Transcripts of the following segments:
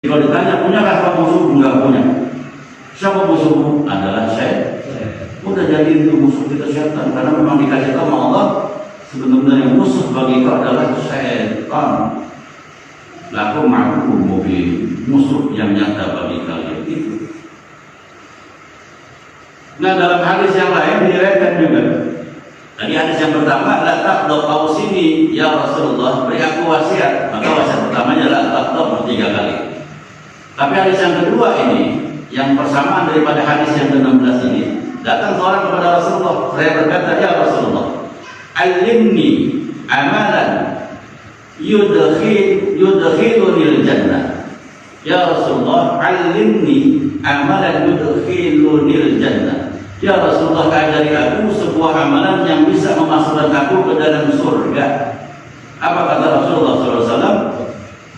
Kalau ditanya punyakah kamu musuh? Enggak punya. Siapa musuhmu? Adalah syaitan. Udah jadi itu musuh kita syaitan, karena memang dikasih tahu Allah sebenarnya musuh bagi kau adalah syaitan. Lakum ma'akum mubin, musuh yang nyata bagi kalian itu. Nah, dalam hadis yang lain diriwayatkan juga. Tadi hadis yang pertama, la taqdab ausini ya Rasulullah, beri aku wasiat. Maka wasiat pertamanya la taqdab 3 kali. Tapi hadis yang kedua ini, yang persamaan daripada hadis yang ke-16 ini, datang seorang kepada Rasulullah, saya berkata, ya Rasulullah, alimni amalan yudkhilunil jannah. Ya Rasulullah, alimni amalan yudkhilunil jannah. Ya Rasulullah, ajari aku sebuah amalan yang bisa memasukkan aku ke dalam surga. Apa kata Rasulullah SAW?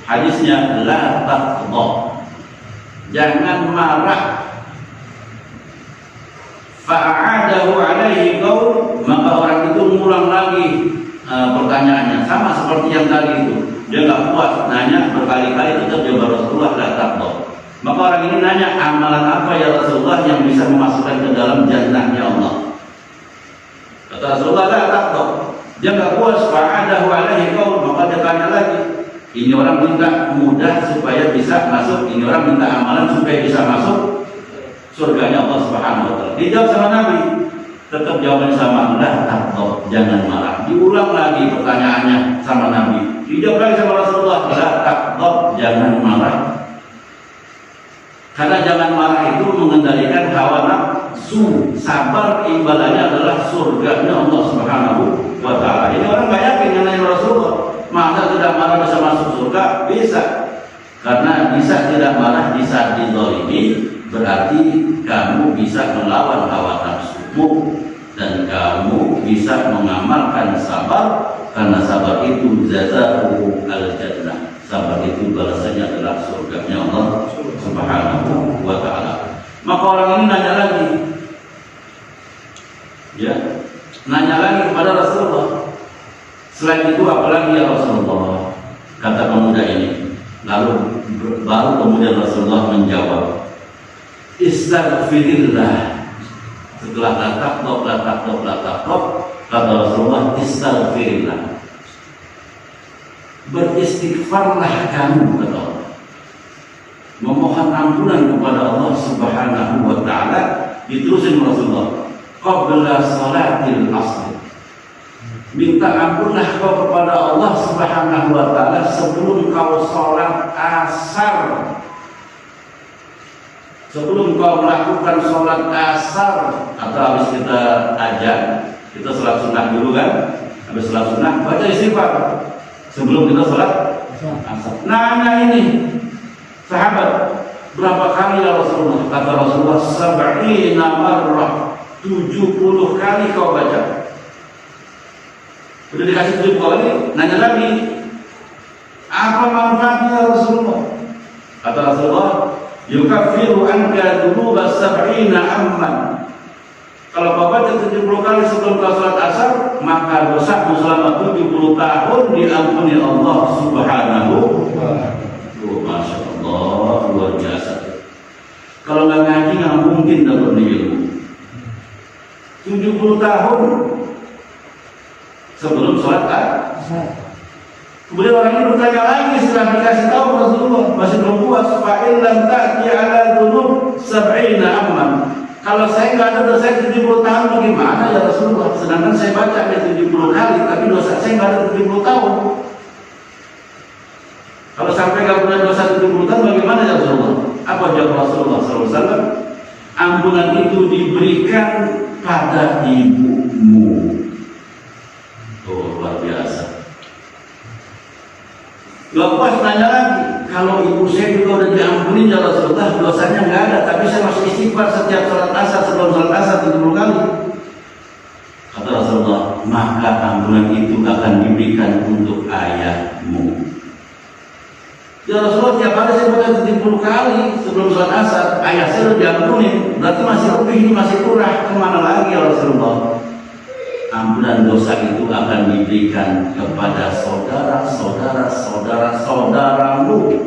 Hadisnya, la taqdha, jangan marah. Fa'adahu alaihi qaul, maka orang itu mengulang lagi pertanyaannya, sama seperti yang tadi itu. Dia nggak puas, nanya berkali-kali, tetap jawab Rasulullah, la taqdha. Maka orang ini nanya, amalan apa ya Rasulullah yang bisa memasukkan ke dalam jannahnya Allah? Kata Rasulullah, la taqdha. Dia nggak puas, fa'adahu alaihi qaul, maka dia tanya lagi. Ini orang minta mudah supaya bisa masuk, ini orang minta amalan supaya bisa masuk surganya Allah Subhanahu wa taala. Dijawab sama Nabi, tetap jawabannya sama, la taqdha, jangan marah. Diulang lagi pertanyaannya sama Nabi. Dijawab lagi sama Rasulullah, la taqdha, jangan marah. Karena jangan marah itu mengendalikan hawa nafsu. Sabar imbalannya adalah surganya Allah Subhanahu wa taala. Ini orang nggak yakin dengan Rasulullah. Masa tidak marah bisa masuk surga? Bisa. Karena bisa tidak marah di saat dizalimi, berarti kamu bisa melawan hawa nafsumu dan kamu bisa mengamalkan sabar, karena sabar itu jazaa'u al-jannah. Sabar itu balasannya adalah surganya Allah Subhanahu wa taala. Maka orang ini nanya lagi. Ya, nanya lagi kepada Rasulullah. Selain itu apalagi ya Rasulullah? Kata pemuda ini. Lalu baru kemudian Rasulullah menjawab, istaghfirillah. Setelah la taqdha, kata Rasulullah, istaghfirillah, beristighfarlah kamu, kata Allah, memohon ampunan kepada Allah Subhanahu wa taala. Diterusin Rasulullah, qabla salatil asr, minta ampunlah kau kepada Allah Subhanahu wa taala sebelum kau sholat asar. Sebelum kau melakukan sholat asar, atau habis kita azan, kita sholat sunnah dulu kan? Habis sholat sunnah baca istighfar sebelum kita sholat asar. Nanya ini sahabat, berapa kali ya Rasulullah? Kata Rasulullah, 70 marrah, 70 kali kau baca. Sudah dikasih 70 kali, nanya lagi, apa manfaatnya Rasulullah? Kata Rasulullah, yukaffiru anka dhunuba 70 amman. Kalau kau baca 70 kali sebelum kau sholat asar, maka dosamu selama 70 tahun diampuni Allah Subhanahu wa taala. Masya Allah, luar biasa. Kalau nggak ngaji nggak mungkin dapat ilmu. 70 tahun sebelum sholat asar. Kemudian orang ini bertanya lagi setelah dikasih tahu Rasulullah, masih belum puas. Fa'in lam ta'ti ala dhunub 70 amman. Kalau saya nggak ada dosa 70 tahun bagaimana ya Rasulullah? Sedangkan saya baca ada 70 kali, tapi dosa saya nggak ada 70 tahun. Kalau sampai nggak punya dosa 70 tahun bagaimana ya Rasulullah? Apa jawab Rasulullah SAW? Ampunan itu diberikan pada ibumu. Oh, luar biasa. Gak puas nanya lagi, kalau ibu saya juga udah diampuni ya Rasulullah, dosanya nggak ada, tapi saya masih istighfar setiap sholat asar, sebelum sholat asar 70 kali. Kata Rasulullah, maka ampunan itu akan diberikan untuk ayahmu. Ya Rasulullah, tiap hari saya baca 70 kali sebelum sholat asar, ayah saya udah diampuni, berarti masih lebih, ini masih kurang, kemana lagi ya Rasulullah? Ampunan dosa itu akan diberikan kepada saudara-saudaramu.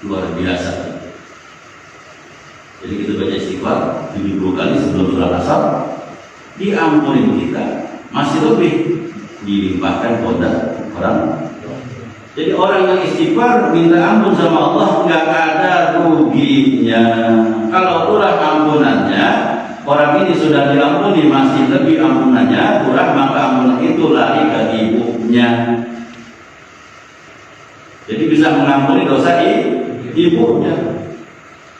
luar biasa. Jadi kita baca istighfar 70 kali sebelum sholat asar, diampuni kita, masih lebih dilimpahkan kepada orang. Jadi orang yang istighfar minta ampun sama Allah nggak ada ruginya. Kalau kurang ampunannya, orang ini sudah diampuni masih lebih ampunannya kurang, maka ampunan itu lari ke ibunya. Jadi bisa mengampuni dosa ibunya.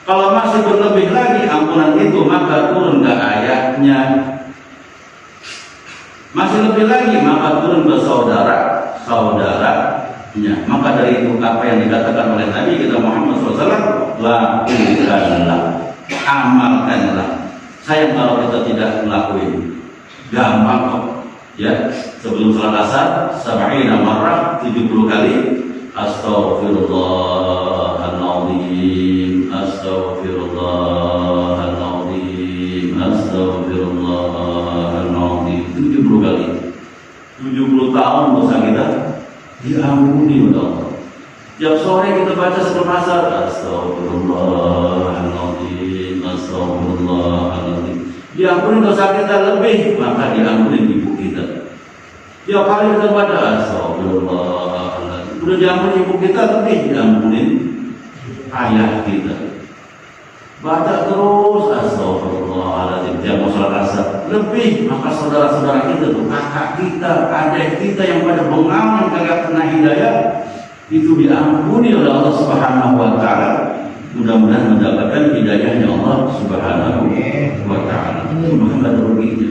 Kalau masih berlebih lagi ampunan itu, maka turun ke ayahnya. Masih lebih lagi, maka turun ke saudara-saudaranya. Maka dari itu apa yang dikatakan oleh Nabi kita Muhammad SAW, lakukanlah, amalkanlah. Sayang kalau kita tidak melakukan. Gampang kok, ya. Sebelum sholat asar, 70 marrah, 70 kali. Astaghfirullahaladzim, astaghfirullahaladzim, astaghfirullahaladzim. 70 kali. 70 tahun dosa kita diampuni oleh Allah. Tiap sore kita baca sebelum asar, astaghfirullahaladzim, astaghfirullahaladzim. Diampuni dosa kita lebih, maka diampuni ibu kita. Tiap kali kita baca astagfirullahaladzim, udah diampuni ibu kita, lebih diampuni ayah kita. Baca terus astagfirullahaladzim tiap mau sholat asar, lebih maka saudara-saudara kita tuh, kakak kita, adik kita yang pada bengong yang kagak kena hidayah, itu diampuni oleh Allah Subhanahu wa Ta'ala. Mudah-mudahan mendapatkan hidayahnya Allah Subhanahu wa Ta'ala. Maka nggak ada ruginya.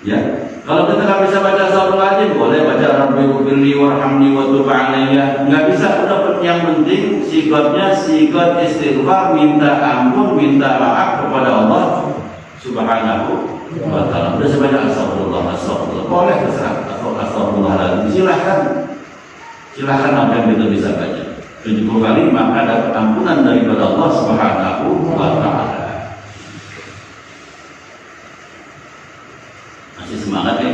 Ya, kalau kita nggak bisa baca astagfirullahaladzim, boleh baca Rabbighfirli warhamni wa tub alayya. Nggak bisa, udah yang penting sifatnya sigat istighfar, minta ampun, minta maaf kepada Allah Subhanahu wa Ta'ala. Udah sebanyak astagfirullah, boleh terserah astagfirullahaladzim. Silahkan apa yang kita bisa baca 70 kali, maka dapat ampunan daripada Allah Subhanahu wa Ta'ala. Masih semangat ya?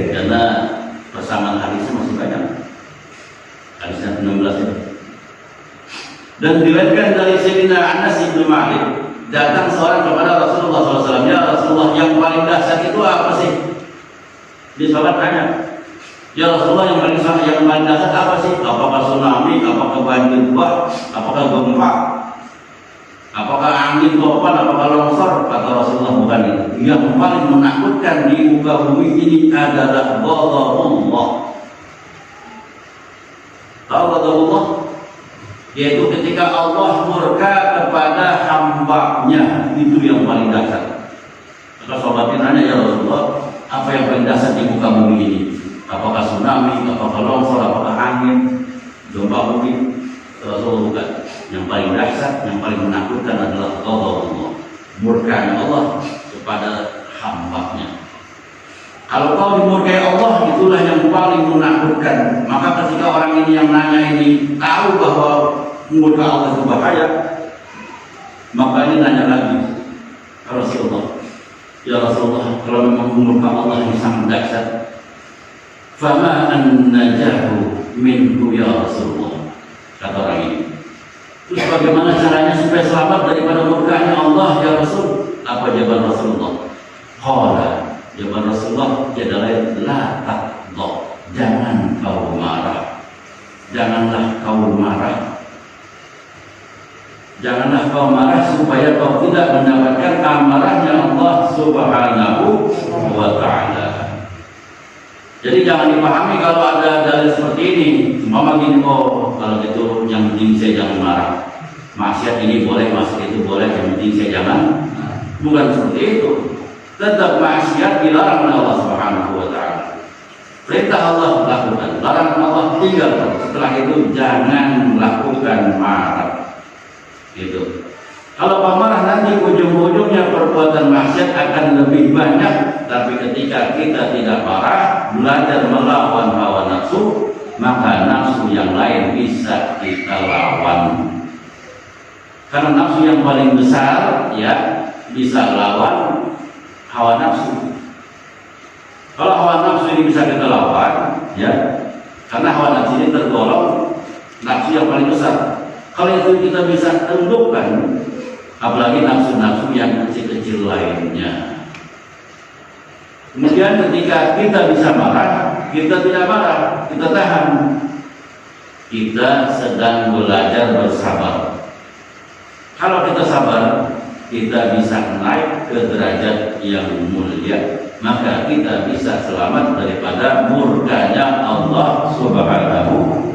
Karena persamaan hadisnya masih banyak. Hadisnya 16 itu. Dan diriwayatkan dari Sayyidina Anas bin Malik, datang seorang kepada Rasulullah SAW. Ya Rasulullah, yang paling dahsyat itu apa sih? Di sahabat tanya, ya Rasulullah, yang paling dahsyat apa sih? Apakah tsunami? Apakah banjir bah? Apakah gempa? Apakah angin topan? Apakah longsor? Kata Rasulullah, bukan itu. Yang paling menakutkan di muka bumi ini adalah ghadabullah. Tahu ghadabullah? Yaitu ketika Allah murka kepada hambanya, itu yang paling dahsyat. Maka sahabatnya nanya, ya Rasulullah, apa yang paling dahsyat di muka bumi ini? Apakah tsunami, apakah longsor, apakah angin, gempa bumi? Rasulullah, bukan. Yang paling dahsyat, yang paling menakutkan adalah Allah, murkanya Allah kepada hambanya. Kalau kau dimurkai Allah, itulah yang paling menakutkan. Maka ketika orang ini yang nanya ini tahu bahwa murka Allah itu bahaya, maka ini nanya lagi, Rasulullah, ya Rasulullah, kalau memang murka Allah ini sangat dahsyat, fama an najahu minhu ya Rasulullah, kata orang ini. Terus bagaimana caranya supaya selamat daripada murkanya Allah ya Rasul? Apa jawaban Rasulullah? Qala, jawaban Rasulullah adalah la taqdha, jangan kau marah. Janganlah kau marah. Janganlah kau marah supaya kau tidak mendapatkan amarahnya Allah Subhanahu wa Ta'ala. Jadi jangan dipahami kalau ada dalil seperti ini, cuma begini, oh kalau gitu yang penting saya jangan marah. Maksiat ini boleh, maksiat itu boleh, yang penting saya jangan. Bukan seperti itu. Tetap maksiat dilarang oleh Allah Subhanahu wa Ta'ala. Perintah Allah lakukan, larangan Allah tinggalkan. Setelah itu jangan lakukan marah. Gitu. Kalau pemarah nanti ujung-ujungnya perbuatan maksiat akan lebih banyak. Tapi ketika kita tidak marah, belajar melawan hawa nafsu, maka nafsu yang lain bisa kita lawan. Karena nafsu yang paling besar ya bisa lawan hawa nafsu. Kalau hawa nafsu ini bisa kita lawan, ya, karena hawa nafsu ini tergolong nafsu yang paling besar. Kalau itu kita bisa tundukkan, apalagi nafsu-nafsu yang kecil-kecil lainnya. Kemudian ketika kita bisa marah, kita tidak marah, kita tahan. Kita sedang belajar bersabar. Kalau kita sabar, kita bisa naik ke derajat yang mulia. Maka kita bisa selamat daripada murkanya Allah Subhanahu